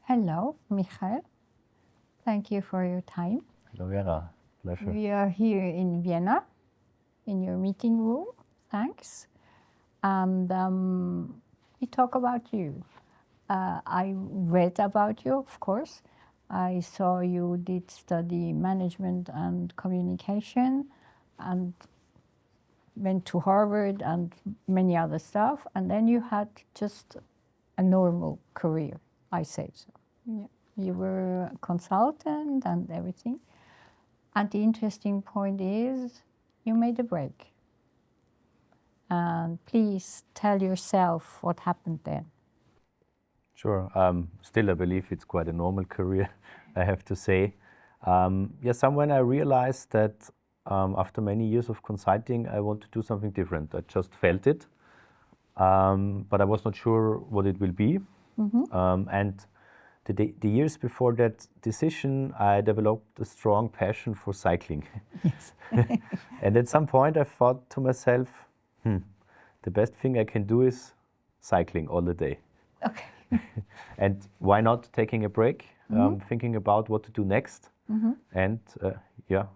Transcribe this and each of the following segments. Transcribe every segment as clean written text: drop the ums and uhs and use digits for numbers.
Hello, Michael. Thank you for your time. Hello, Vera. Pleasure. We are here in Vienna, in your meeting room. Thanks. And we talk about you. I read about you, of course. I saw you did study management and communication and went to Harvard and many other stuff. And then you had just a normal career, I say so. Yeah. You were a consultant and everything. And the interesting point is you made a break. And please tell yourself what happened then. Sure. Still, I believe it's quite a normal career, I have to say. Somewhere I realized that after many years of consulting, I want to do something different. I just felt it, but I was not sure what it will be. And the years before that decision, I developed a strong passion for cycling. Yes. And at some point, I thought to myself, the best thing I can do is cycling all the day. Okay. And why not taking a break, thinking about what to do next, and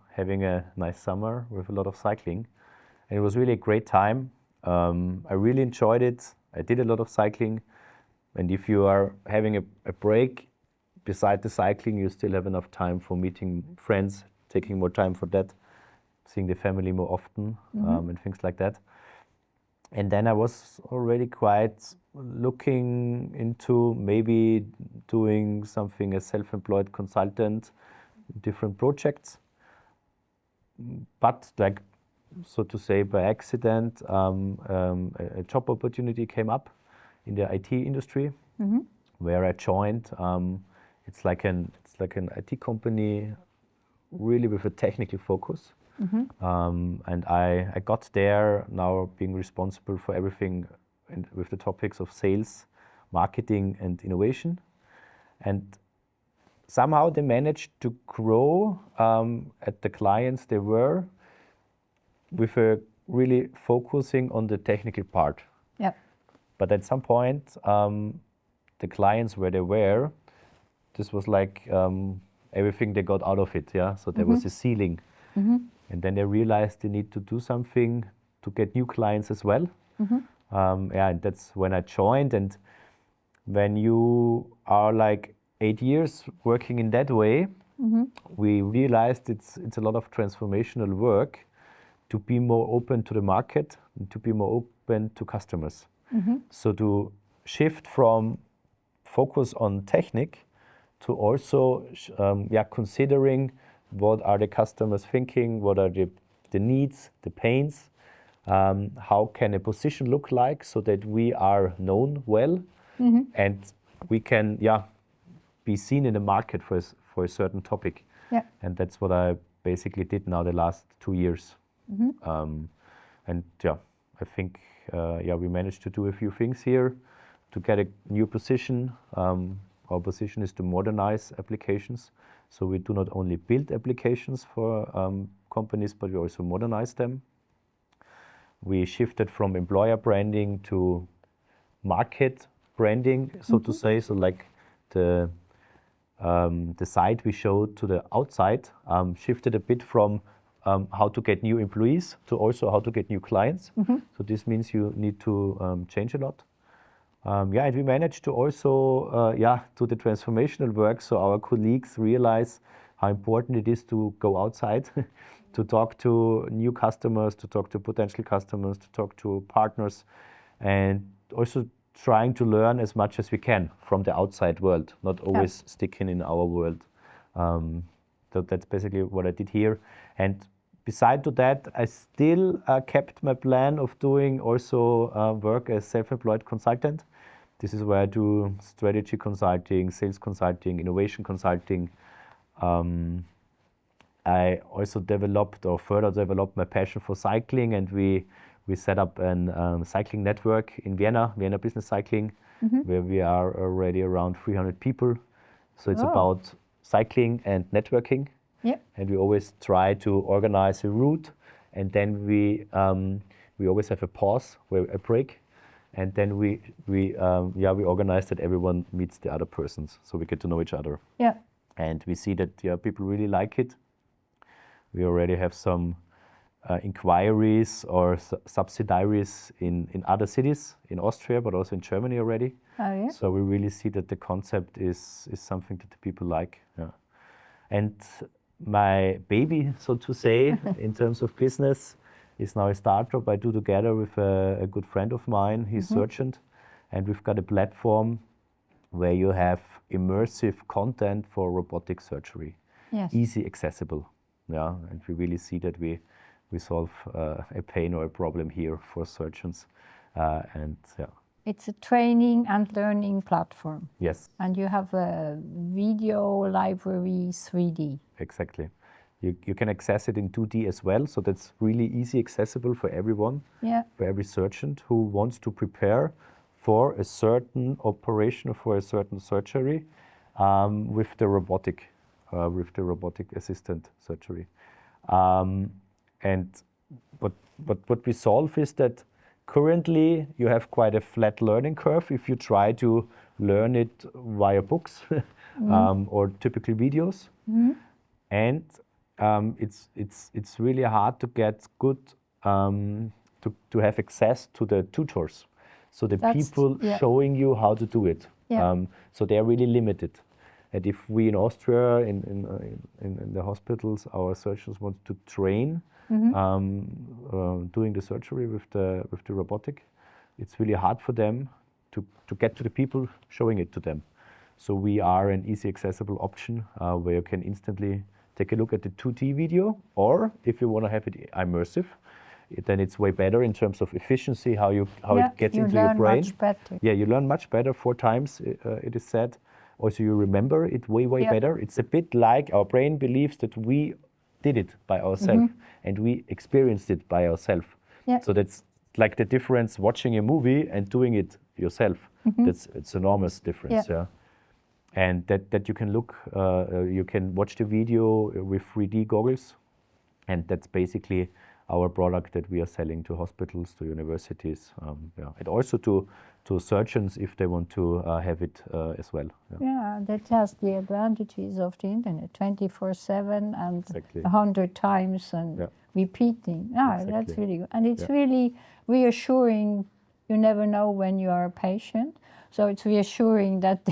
having a nice summer with a lot of cycling. And it was really a great time. I really enjoyed it. I did a lot of cycling. And if you are having a break beside the cycling, you still have enough time for meeting friends, taking more time for that, seeing the family more often, and things like that. And then I was already quite looking into maybe doing something as self-employed consultant, different projects. But like, so to say, by accident, a job opportunity came up in the IT industry, where I joined. It's like an IT company, really with a technical focus. And I got there now being responsible for everything with the topics of sales, marketing, and innovation. And somehow they managed to grow at the clients they were, with a really focusing on the technical part. Yep. But at some point, the clients where they were, this was like everything they got out of it. Yeah, so there was a ceiling. And then they realized they need to do something to get new clients as well. And that's when I joined. And when you are like 8 years working in that way, we realized it's a lot of transformational work to be more open to the market and to be more open to customers. So to shift from focus on technique to also considering what are the customers thinking, what are the needs, the pains, how can a position look like so that we are known well, and we can be seen in the market for a certain topic. Yeah. And that's what I basically did now the last 2 years. I think we managed to do a few things here to get a new position. Our position is to modernize applications. So we do not only build applications for companies, but we also modernize them. We shifted from employer branding to market branding, so to say. So like the site we showed to the outside shifted a bit from how to get new employees to also how to get new clients. So this means you need to change a lot. And we managed to also do the transformational work, so our colleagues realize how important it is to go outside, to talk to new customers, to talk to potential customers, to talk to partners, and also trying to learn as much as we can from the outside world, not always sticking in our world. So that's basically what I did here. And beside to that, I still kept my plan of doing also work as self-employed consultant. This is where I do strategy consulting, sales consulting, innovation consulting. I also further developed my passion for cycling, and we set up a cycling network in Vienna Business Cycling, where we are already around 300 people. So it's about cycling and networking. Yep. And we always try to organize a route, and then we always have a pause, a break, And then we organize that everyone meets the other persons, so we get to know each other. Yeah. And we see that people really like it. We already have some inquiries or subsidiaries in other cities in Austria, but also in Germany already. Oh, yeah. So we really see that the concept is something that the people like. Yeah. And my baby, so to say, in terms of business, is now a startup I do together with a good friend of mine. He's surgeon, and we've got a platform where you have immersive content for robotic surgery. Yes. Easy, accessible. Yeah, and we really see that we solve a pain or a problem here for surgeons, and yeah. It's a training and learning platform. Yes. And you have a video library 3D. Exactly. You can access it in 2D as well, so that's really easy accessible for everyone, Yeah. for every surgeon who wants to prepare for a certain operation or for a certain surgery with the robotic assisted surgery. And what we solve is that currently you have quite a flat learning curve if you try to learn it via books or typically videos. And it's really hard to get good to have access to the tutors, so the people showing you how to do it. So they're really limited. And if we in Austria, in the hospitals, our surgeons want to train doing the surgery with the robotic, it's really hard for them to get to the people showing it to them. So we are an easy accessible option where you can instantly take a look at the 2D video, or if you want to have it immersive, then it's way better in terms of efficiency, how it gets into your brain. Much better. Yeah, you learn much better 4 times, it is said. Also, you remember it way better. It's a bit like our brain believes that we did it by ourselves and we experienced it by ourselves. Yeah. So that's like the difference watching a movie and doing it yourself. It's enormous difference. Yeah. And that you can look, you can watch the video with 3D goggles, and that's basically our product that we are selling to hospitals, to universities, and also to surgeons if they want to have it as well. Yeah, that has the advantages of the internet, 24/7 and Exactly. 100 times and repeating. Exactly. That's really good. And it's really reassuring. You never know when you are a patient, so it's reassuring that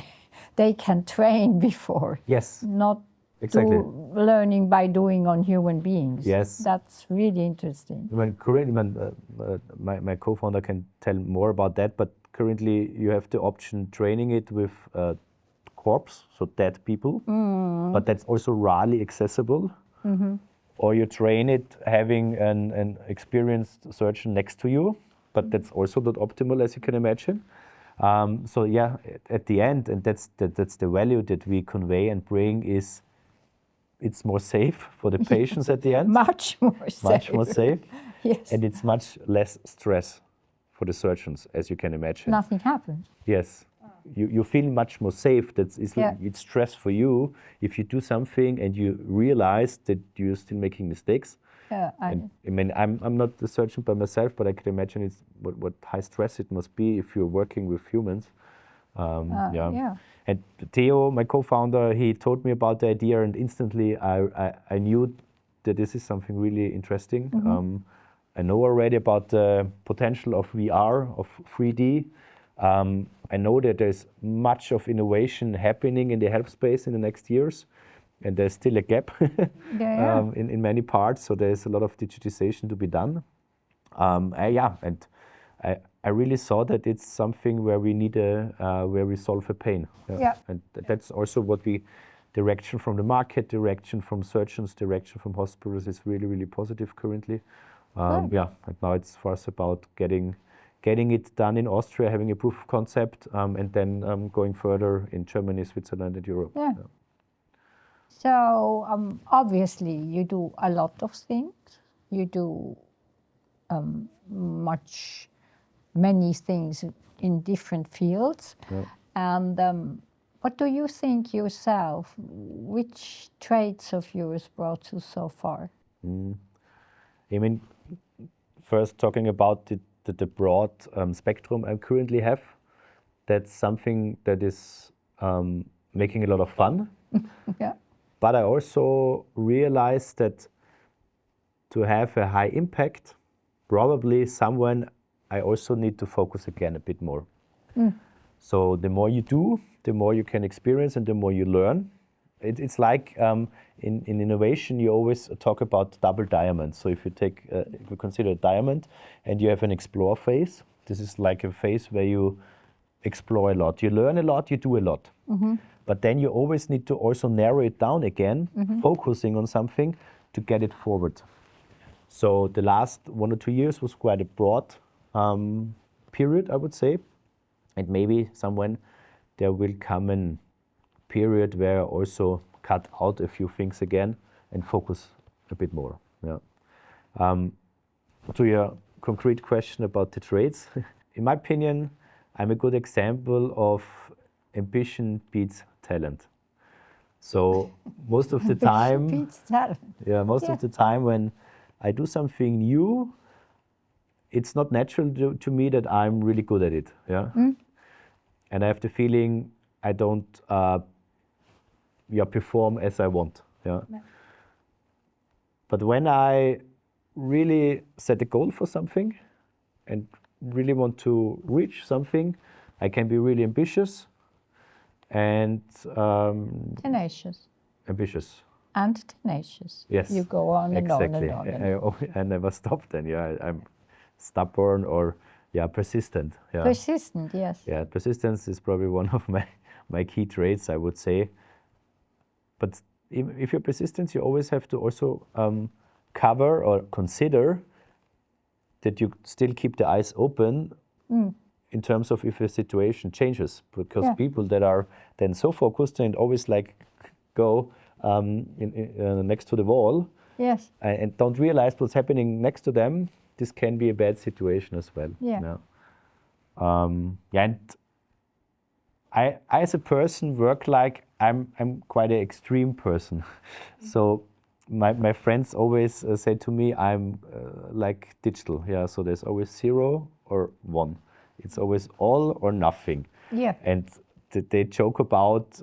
they can train before. Yes. Not Exactly. Learning by doing on human beings. Yes. That's really interesting. Currently, my co-founder can tell more about that, but currently you have the option training it with corpse, so dead people, but that's also rarely accessible. Or you train it having an experienced surgeon next to you, but that's also not optimal, as you can imagine. So yeah, at the end, and that's the value that we convey and bring is it's more safe for the patients at the end. Much more safe. Much more safe. Yes. And it's much less stress for the surgeons, as you can imagine. Nothing happens. Yes. You feel much more safe. It's stress for you if you do something and you realize that you're still making mistakes. I mean, I'm not the surgeon by myself, but I can imagine it's what high stress it must be if you're working with humans. And Theo, my co-founder, he told me about the idea, and instantly I knew that this is something really interesting. I know already about the potential of VR, of 3D. I know that there's much of innovation happening in the health space in the next years, and there's still a gap in many parts. So there's a lot of digitisation to be done. And I really saw that it's something where we need where we solve a pain. And that's also what direction from the market, direction from surgeons, direction from hospitals is really, really positive currently. And now it's for us about getting it done in Austria, having a proof of concept, and then going further in Germany, Switzerland, and Europe. So obviously you do a lot of things. You do many things in different fields. And what do you think yourself? Which traits of yours brought you so far? I mean, first talking about the the broad spectrum I currently have. That's something that is making a lot of fun. Yeah. But I also realized that to have a high impact, probably someone I also need to focus again a bit more. So the more you do, the more you can experience and the more you learn. It's like in innovation, you always talk about double diamonds. So if you consider a diamond and you have an explore phase, this is like a phase where you explore a lot. You learn a lot, you do a lot. But then you always need to also narrow it down again, focusing on something to get it forward. So the last 1 or 2 years was quite a broad period, I would say. And maybe somewhen there will come a period where I also cut out a few things again and focus a bit more. Yeah. To your concrete question about the traits, in my opinion, I'm a good example of ambition beats talent. So most of the time, Beats talent. of the time when I do something new, it's not natural to me that I'm really good at it. Yeah. And I have the feeling I don't perform as I want. Yeah. No. But when I really set a goal for something and really want to reach something, I can be really ambitious and Tenacious. ambitious. And tenacious. Yes. You go on and on Exactly. and on. I never stop then. Yeah, I'm stubborn or persistent. Yeah. Persistent, yes. Yeah, persistence is probably one of my key traits, I would say. But if you're persistent, you always have to also cover or consider that you still keep the eyes open in terms of if a situation changes. Because people that are then so focused and always like go next to the wall Yes. and don't realize what's happening next to them, this can be a bad situation as well. Yeah. And I as a person work like I'm quite an extreme person. So my friends always say to me I'm like digital. Yeah, so there's always 0 or 1. It's always all or nothing. Yeah. And they joke about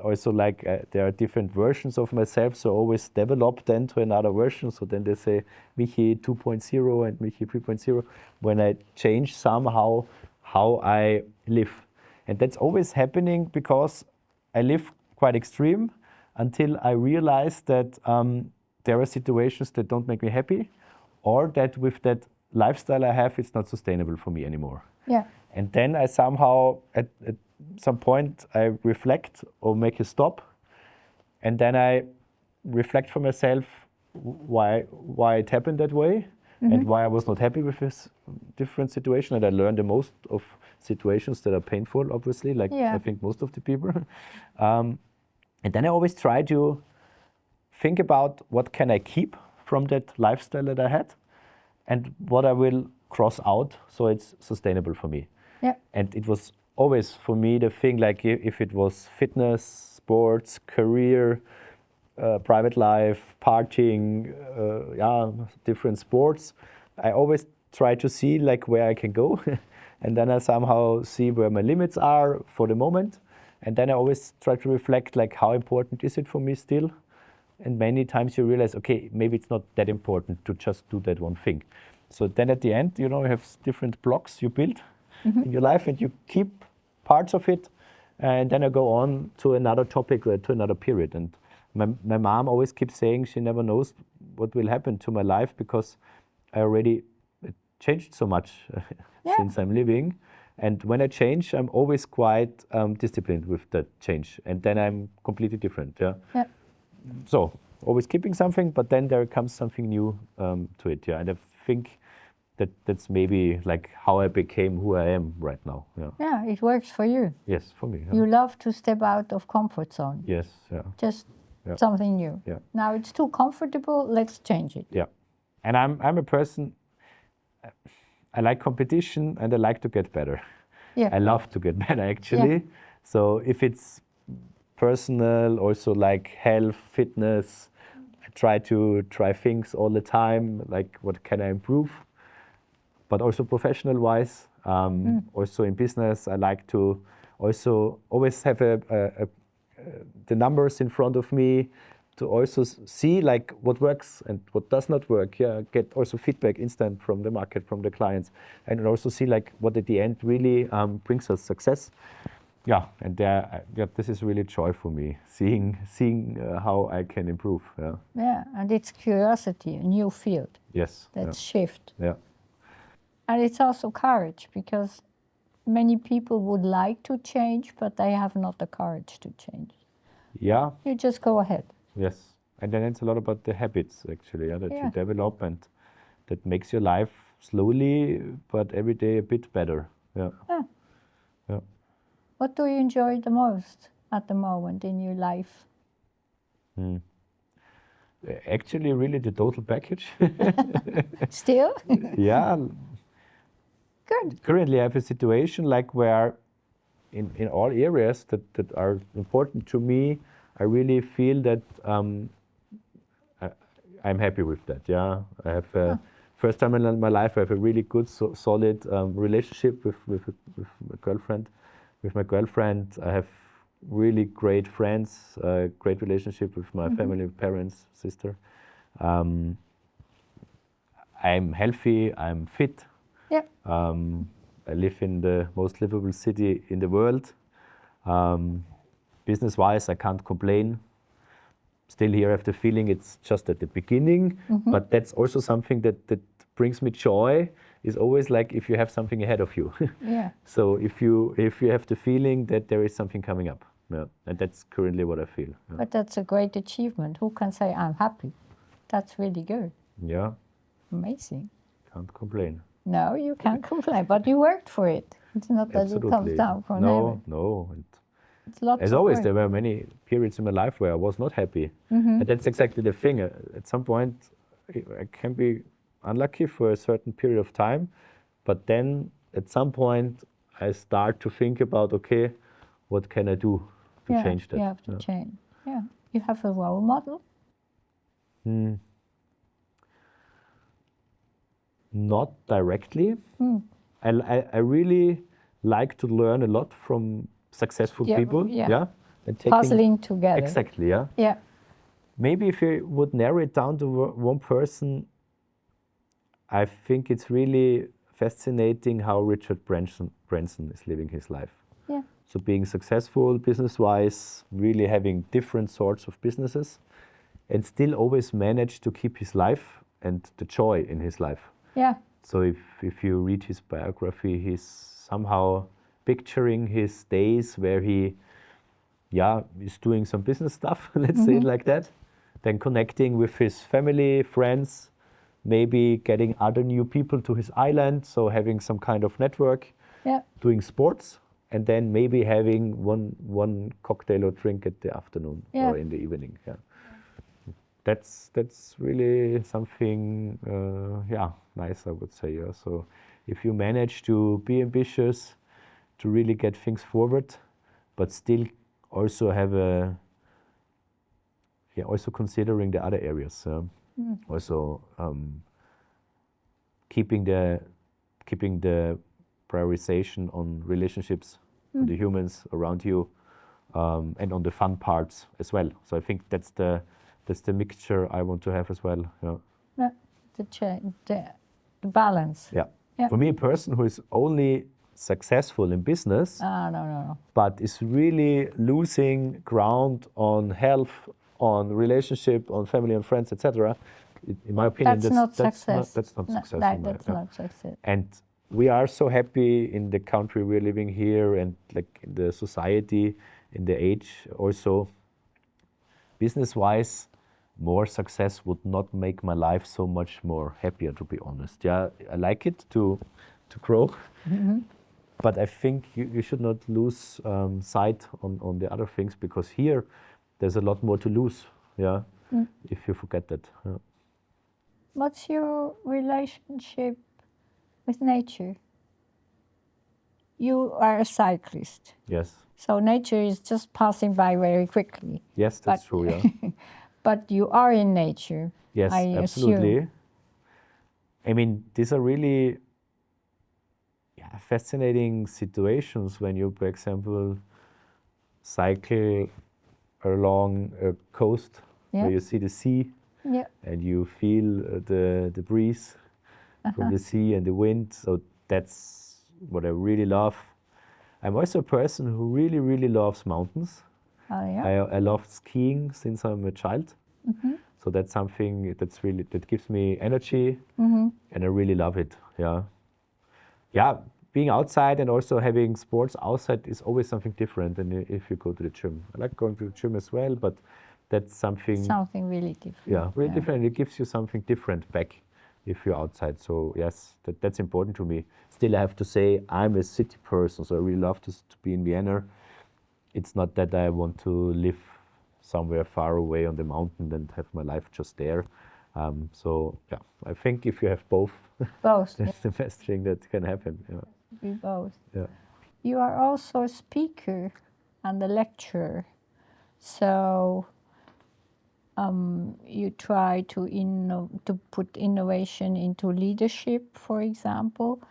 also like there are different versions of myself, so always develop then to another version. So then they say Michi 2.0 and Michi 3.0 when I change somehow how I live. And that's always happening because I live quite extreme until I realize that there are situations that don't make me happy, or that with that lifestyle I have, it's not sustainable for me anymore. Yeah. And then I somehow, at some point, I reflect or make a stop, and then I reflect for myself why it happened that way, and why I was not happy with this different situation. And I learned the most of situations that are painful, obviously, like I think most of the people. And then I always try to think about what can I keep from that lifestyle that I had, and what I will cross out so it's sustainable for me. Yeah. And it was always for me the thing, like if it was fitness, sports, career, private life, partying, different sports, I always try to see like where I can go and then I somehow see where my limits are for the moment, and then I always try to reflect like how important is it for me still. And many times you realize, okay, maybe it's not that important to just do that one thing. So then at the end, you have different blocks you build in your life, and you keep parts of it, and then I go on to another topic, to another period. And my mom always keeps saying she never knows what will happen to my life because I already changed so much since I'm living. And when I change, I'm always quite disciplined with that change, and then I'm completely different. Yeah. So always keeping something, but then there comes something new to it. Yeah, and I think that's maybe like how I became who I am right now. Yeah. Yeah, it works for you. Yes, for me. Yeah. You love to step out of comfort zone. Yes. Yeah. Just something new. Yeah. Now it's too comfortable. Let's change it. Yeah. And I'm a person. I like competition and I like to get better. Yeah. I love to get better actually. Yeah. So if it's personal, also like health, fitness, I try things all the time. Like what can I improve? but also professional-wise. Also in business, I like to also always have the numbers in front of me to also see like what works and what does not work. Yeah, get also feedback instant from the market, from the clients, and also see like what at the end really brings us success. Yeah, and this is really joy for me, seeing how I can improve. Yeah. Yeah, and it's curiosity, a new field. Yes. That's shift. Yeah. And it's also courage, because many people would like to change, but they have not the courage to change. Yeah. You just go ahead. Yes. And then it's a lot about the habits, actually, that Yeah. you develop, and that makes your life slowly, but every day a bit better. Yeah. Yeah. Yeah. What do you enjoy the most at the moment in your life? Actually, really the total package. Still? Yeah. Good. Currently, I have a situation like where in all areas that are important to me, I really feel that I'm happy with that. Yeah, I have first time in my life I have a really good, solid relationship with my girlfriend. With my girlfriend, I have really great friends, great relationship with my family, parents, sister. I'm healthy. I'm fit. Yeah. I live in the most livable city in the world. Business-wise, I can't complain. Still here I have the feeling it's just at the beginning, but that's also something that brings me joy, is always like if you have something ahead of you. Yeah. So if you have the feeling that there is something coming up, yeah, and that's currently what I feel. Yeah. But that's a great achievement. Who can say I'm happy? That's really good. Yeah, Amazing. can't complain. No, you can't complain, but you worked for it. It's not that it comes down from heaven. No. It's lots As of always, work. there were many periods in my life where I was not happy. And that's exactly the thing. At some point, I can be unlucky for a certain period of time, but then at some point, I start to think about, okay, what can I do to change that? You have to change. Yeah. You have a role model? Not directly. I really like to learn a lot from successful people. Yeah. And Puzzling together. Exactly, yeah. Yeah. Maybe if you would narrow it down to one person, I think it's really fascinating how Richard Branson is living his life. Yeah. So being successful business-wise, really having different sorts of businesses, and still always manage to keep his life and the joy in his life. Yeah. So if you read his biography, he's somehow picturing his days where he is doing some business stuff, let's say it like that, then connecting with his family, friends, maybe getting other new people to his island, so having some kind of network, doing sports, and then maybe having one cocktail or drink at the afternoon or in the evening. Yeah. That's really something, nice, I would say. Yeah. So if you manage to be ambitious, to really get things forward, but still also have also considering the other areas. Also keeping the prioritization on relationships, on the humans around you, and on the fun parts as well. So I think that's the mixture I want to have as well. Yeah. The balance. Yeah. For me, a person who is only successful in business, No. but is really losing ground on health, on relationship, on family and friends, etc. In my opinion, that's not success. That's not success. That's not success. And we are so happy in the country we're living here, and like in the society, in the age also. Business-wise, more success would not make my life so much more happier, to be honest. Yeah, I like it to grow, but I think you should not lose sight on the other things, because here there's a lot more to lose. Yeah, if you forget that. Yeah. What's your relationship with nature? You are a cyclist. Yes. So nature is just passing by very quickly. Yes, that's true. Yeah. But you are in nature. Yes, I absolutely. assume. I mean, these are really fascinating situations when you, for example, cycle along a coast where you see the sea and you feel the breeze from the sea and the wind. So that's what I really love. I'm also a person who really, really loves mountains. I love skiing since I'm a child. So that's something that gives me energy, and I really love it. Yeah, being outside and also having sports outside is always something different than if you go to the gym. I like going to the gym as well, but that's something really different. Yeah, really different. It gives you something different back if you're outside. So yes, that's important to me. Still, I have to say I'm a city person, so I really love to be in Vienna. It's not that I want to live somewhere far away on the mountain and have my life just there. So yeah, I think if you have both, that's the best thing that can happen. Be both. Yeah. You are also a speaker and a lecturer. So you try to put innovation into leadership, for example,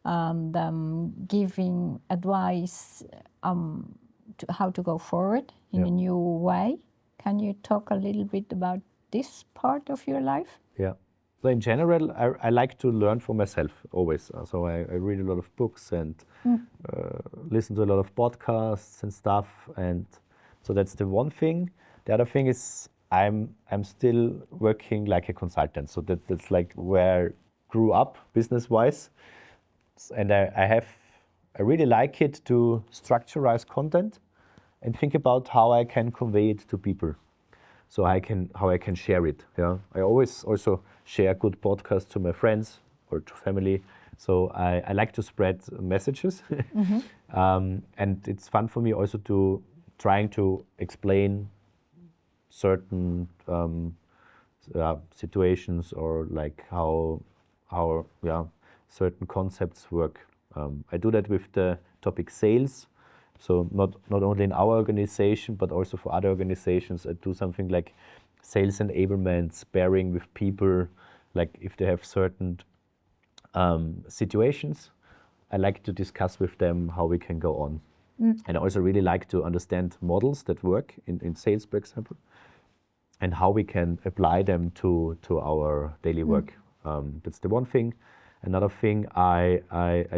and giving advice to how to go forward in a new way. Can you talk a little bit about this part of your life? Yeah. So in general, I like to learn for myself always. So I read a lot of books and listen to a lot of podcasts and stuff. And so that's the one thing. The other thing is I'm still working like a consultant. So that's like where I grew up business-wise. And I really like it to structurize content and think about how I can convey it to people. So how I can share it. I always also share good podcasts to my friends or to family. So I like to spread messages, and it's fun for me also to trying to explain certain situations or like how certain concepts work. I do that with the topic sales. So not only in our organization, but also for other organizations, I do something like sales enablement, sparring with people, like if they have certain situations, I like to discuss with them how we can go on. And I also really like to understand models that work in sales, for example, and how we can apply them to our daily work. That's the one thing. Another thing, I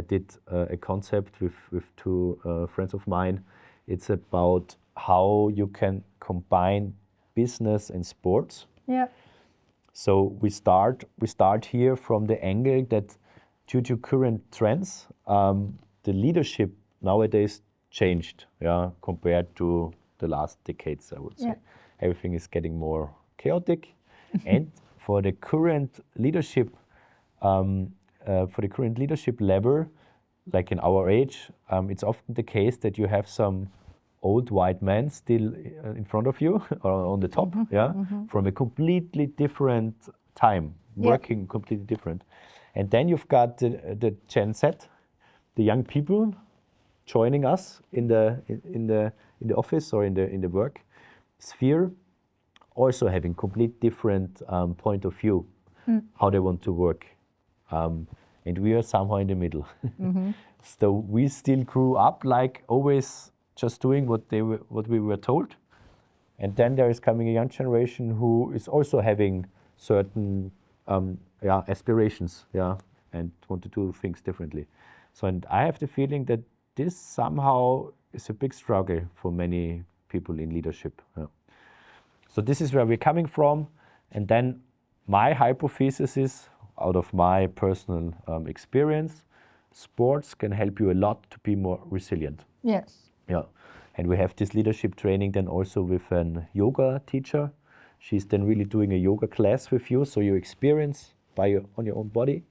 did a concept with two friends of mine. It's about how you can combine business and sports. Yeah. So we start here from the angle that due to current trends, the leadership nowadays changed, compared to the last decades, I would say. Everything is getting more chaotic, and for the current leadership level, like in our age, it's often the case that you have some old white men still in front of you or on the top, from a completely different time, working completely different. And then you've got the Gen Z, the young people joining us in the office or in the work sphere, also having complete different point of view, how they want to work. And we are somehow in the middle. So we still grew up like always just doing what we were told. And then there is coming a young generation who is also having certain aspirations, and want to do things differently. So, and I have the feeling that this somehow is a big struggle for many people in leadership. So this is where we're coming from. And then my hypothesis is, out of my personal experience, sports can help you a lot to be more resilient. Yes. Yeah. And we have this leadership training then also with an yoga teacher. She's then really doing a yoga class with you, so you experience on your own body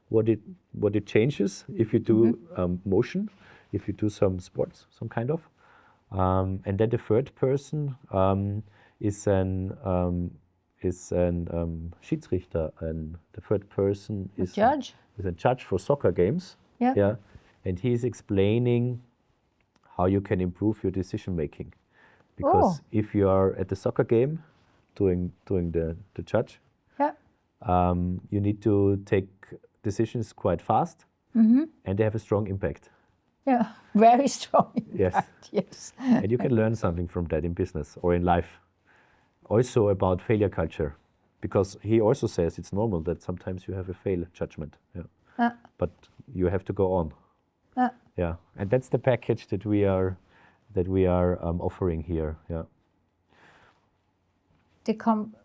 what it changes if you do motion, if you do some sports, some kind of. And then the third person is an Schiedsrichter, and the third person is a judge for soccer games. Yeah. And he's explaining how you can improve your decision making. Because if you are at the soccer game doing the judge, you need to take decisions quite fast. and they have a strong impact. Yeah, very strong Yes. impact, yes. And you can learn something from that in business or in life. Also about failure culture, because he also says it's normal that sometimes you have a fail judgment. Yeah. But you have to go on. Yeah, and that's the package that we are offering here. Yeah.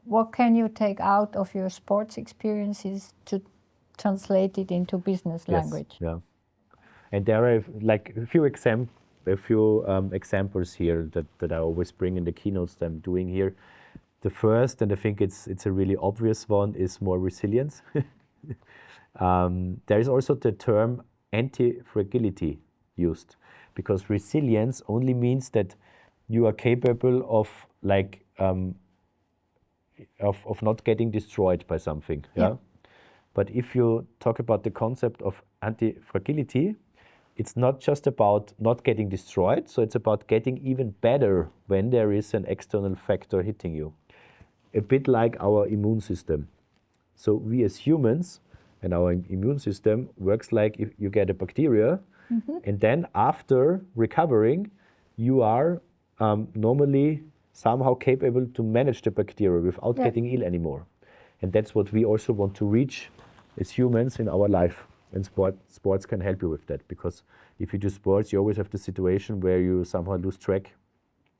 What can you take out of your sports experiences to translate it into business language? Yeah, and there are like a few examples here that I always bring in the keynotes that I'm doing here. The first, and I think it's a really obvious one, is more resilience. There is also the term anti-fragility used, because resilience only means that you are capable of of not getting destroyed by something. Yeah. But if you talk about the concept of anti-fragility, it's not just about not getting destroyed, so it's about getting even better when there is an external factor hitting you. A bit like our immune system. So we as humans, and our immune system works like if you get a bacteria, and then after recovering, you are normally somehow capable to manage the bacteria without getting ill anymore. And that's what we also want to reach as humans in our life. And sports can help you with that, because if you do sports, you always have the situation where you somehow lose track,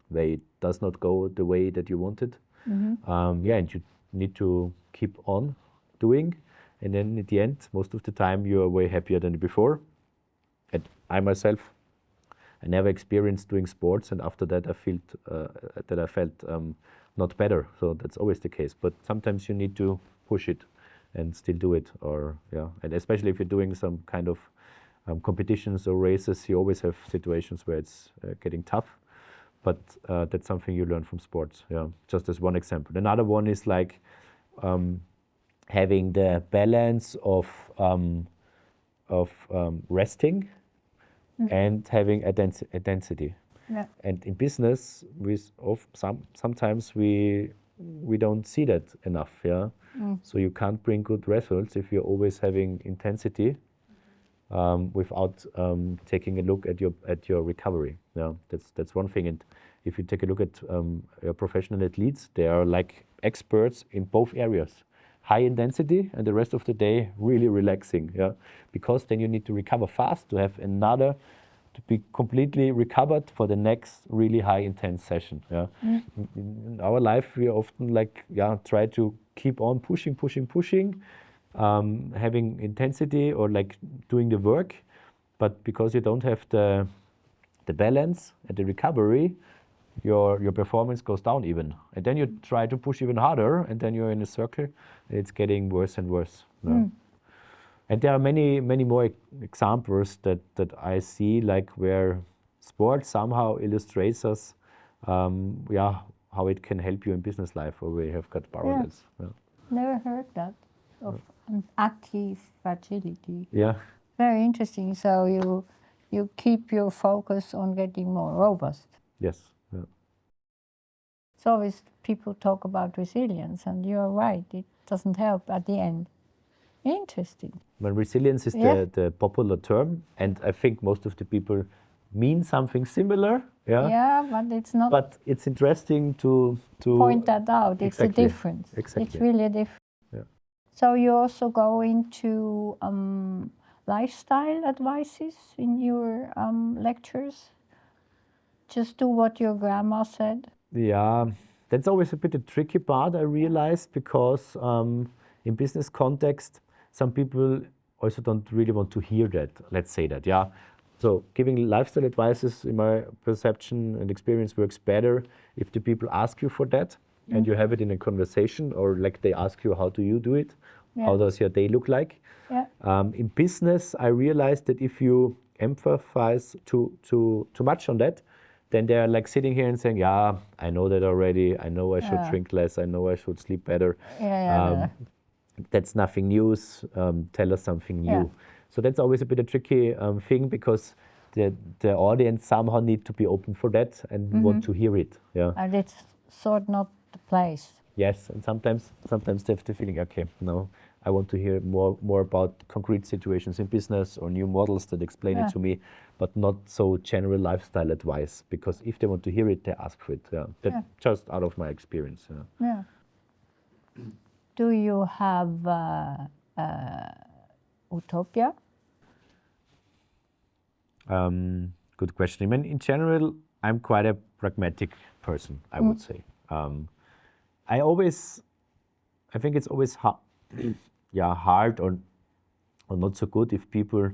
where it does not go the way that you wanted. And you need to keep on doing. And then at the end, most of the time, you are way happier than before. And I myself, I never experienced doing sports, and after that, I felt not better. So that's always the case. But sometimes you need to push it and still do it, and especially if you're doing some kind of competitions or races, you always have situations where it's getting tough. But that's something you learn from sports. Yeah, just as one example. Another one is like having the balance of resting and having intensity. Yeah. And in business, sometimes we don't see that enough. Yeah. So you can't bring good results if you're always having intensity without taking a look at your recovery. Yeah, that's one thing. And if you take a look at your professional athletes, they are like experts in both areas. High intensity and the rest of the day really relaxing. Yeah, because then you need to recover fast to have to be completely recovered for the next really high intense session. Yeah. In our life, we often try to keep on pushing, having intensity or like doing the work, but because you don't have the balance and the recovery, your performance goes down even. And then you try to push even harder, and then you're in a circle, and it's getting worse and worse. No? And there are many more examples that I see, like where sport somehow illustrates us, how it can help you in business life, or where you have got parallels. Yeah. Never heard that of anti-fragility. Yeah. Very interesting. So you keep your focus on getting more robust. Yes. Yeah. It's always people talk about resilience, and you're right, it doesn't help at the end. Interesting. Well, resilience is the popular term, and I think most of the people mean something similar. Yeah. Yeah, but it's not. But it's interesting to point that out. It's exactly. a difference. Exactly. It's really a difference. Yeah. So you also go into lifestyle advices in your lectures? Just do what your grandma said? Yeah, that's always a bit a tricky part, I realize, because in business context, some people also don't really want to hear that, let's say that, yeah. So giving lifestyle advices, in my perception and experience, works better if the people ask you for that, and you have it in a conversation, or like they ask you, how do you do it? Yeah. How does your day look like? Yeah. In business, I realized that if you emphasize too much on that, then they're like sitting here and saying, yeah, I know that already. I know I should drink less. I know I should sleep better. That's nothing new. Tell us something new. Yeah. So that's always a bit a tricky thing, because the audience somehow need to be open for that and want to hear it. Yeah. And it's sort of not the place. Yes, and sometimes they have the feeling, okay, no, I want to hear more about concrete situations in business or new models that explain it to me, but not so general lifestyle advice, because if they want to hear it, they ask for it. That's just out of my experience. Yeah. Do you have utopia? Good question. I mean, in general, I'm quite a pragmatic person, I would say. I think it's always hard or not so good if people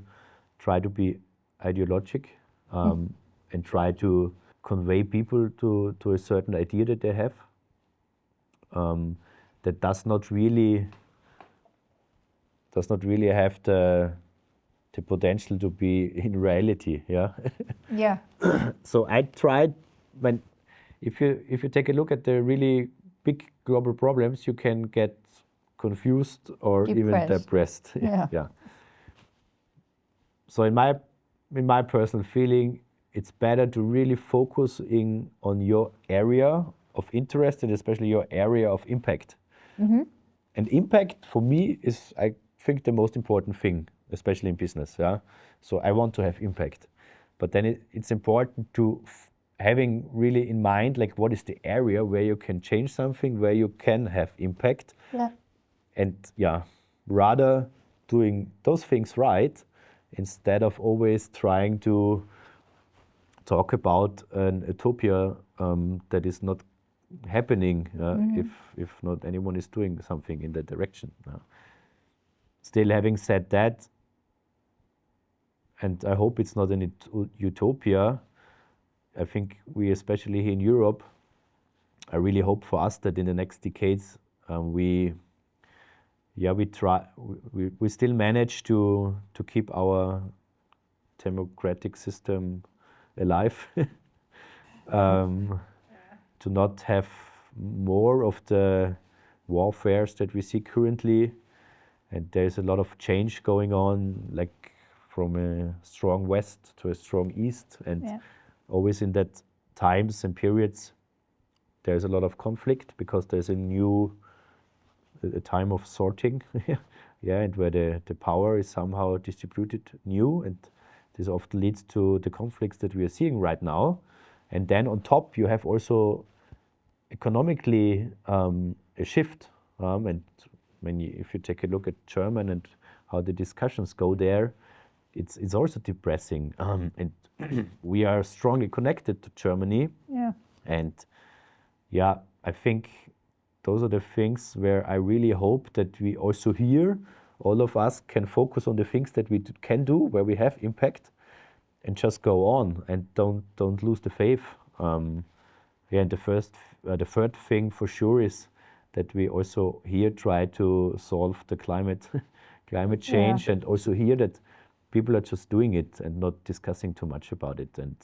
try to be ideologic and try to convey people to a certain idea that they have. That does not really have the potential to be in reality. Yeah. So I tried if you take a look at the really big global problems, you can get confused or even depressed. Yeah. So in my personal feeling, it's better to really focus on your area of interest and especially your area of impact. And impact for me is, I think, the most important thing, especially in business. So I want to have impact, but then it's important to having really in mind, like, what is the area where you can change something, where you can have impact. And rather doing those things right instead of always trying to talk about an utopia that is not happening if not anyone is doing something in that direction. Still, having said that, and I hope it's not an utopia, I think we, especially here in Europe, I really hope for us that in the next decades we still manage to keep our democratic system alive. To not have more of the warfares that we see currently. And there's a lot of change going on, like from a strong west to a strong east. And always in that times and periods, there's a lot of conflict because there's a time of sorting. And where the power is somehow distributed new. And this often leads to the conflicts that we are seeing right now. And then on top, you have also economically a shift. And if you take a look at German and how the discussions go there, it's also depressing. And we are strongly connected to Germany. And I think those are the things where I really hope that we also here, all of us, can focus on the things that we can do, where we have impact, and just go on and don't lose the faith. And the third thing for sure is that we also here try to solve the climate change, and also here that people are just doing it and not discussing too much about it. And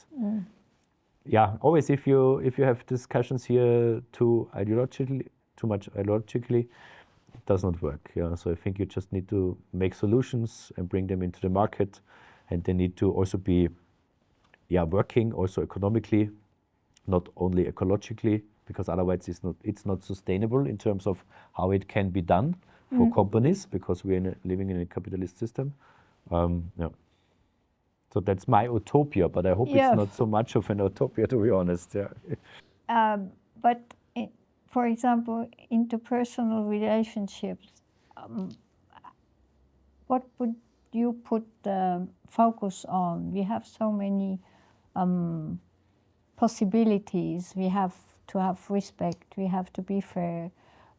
always if you have discussions here too much ideologically, it does not work. So I think you just need to make solutions and bring them into the market, and they need to also be working also economically, not only ecologically, because otherwise it's not sustainable in terms of how it can be done for companies, because we're living in a capitalist system. So that's my utopia, but I hope it's not so much of an utopia, to be honest. But for example, interpersonal relationships, what would you put the focus on? We have so many possibilities. We have to have respect. We have to be fair.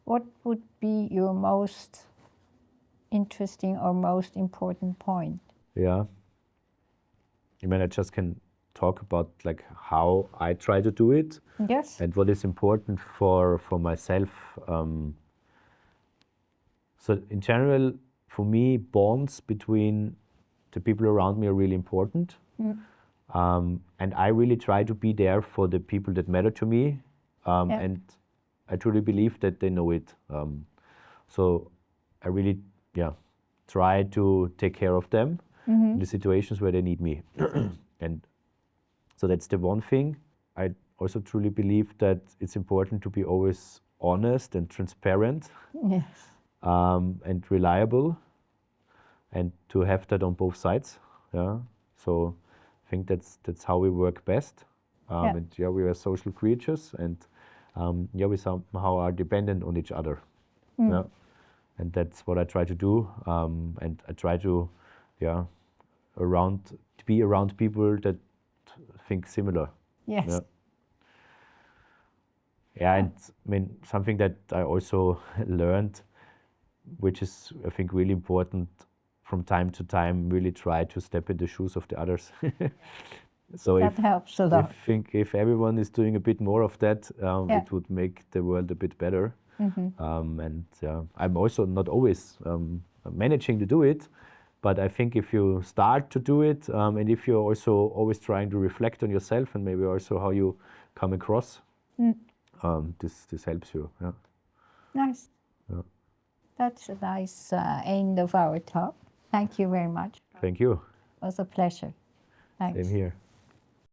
What would be your most interesting or most important point? I just can talk about like how I try to do it. And what is important for myself. So in general, for me, bonds between the people around me are really important. And I really try to be there for the people that matter to me. And I truly believe that they know it. So I really try to take care of them in the situations where they need me. And so that's the one thing. I also truly believe that it's important to be always honest and transparent. and reliable, and to have that on both sides. Yeah. So I think that's how we work best. Yeah. And yeah, we are social creatures, and yeah, we somehow are dependent on each other. Yeah. And that's what I try to do. And I try to, yeah, to be around people that think similar. Yes. Yeah. Yeah, and I mean, something that I also learned, which is, I think, really important from time to time, really try to step in the shoes of the others. So That helps a lot. if everyone is doing a bit more of that, Yeah. it would make the world a bit better. And I'm also not always managing to do it, but I think if you start to do it, and if you're also always trying to reflect on yourself and maybe also how you come across, this helps you. Yeah. Nice. Yeah. That's a nice end of our talk. Thank you very much. Thank you. It was a pleasure. Thanks. Same here.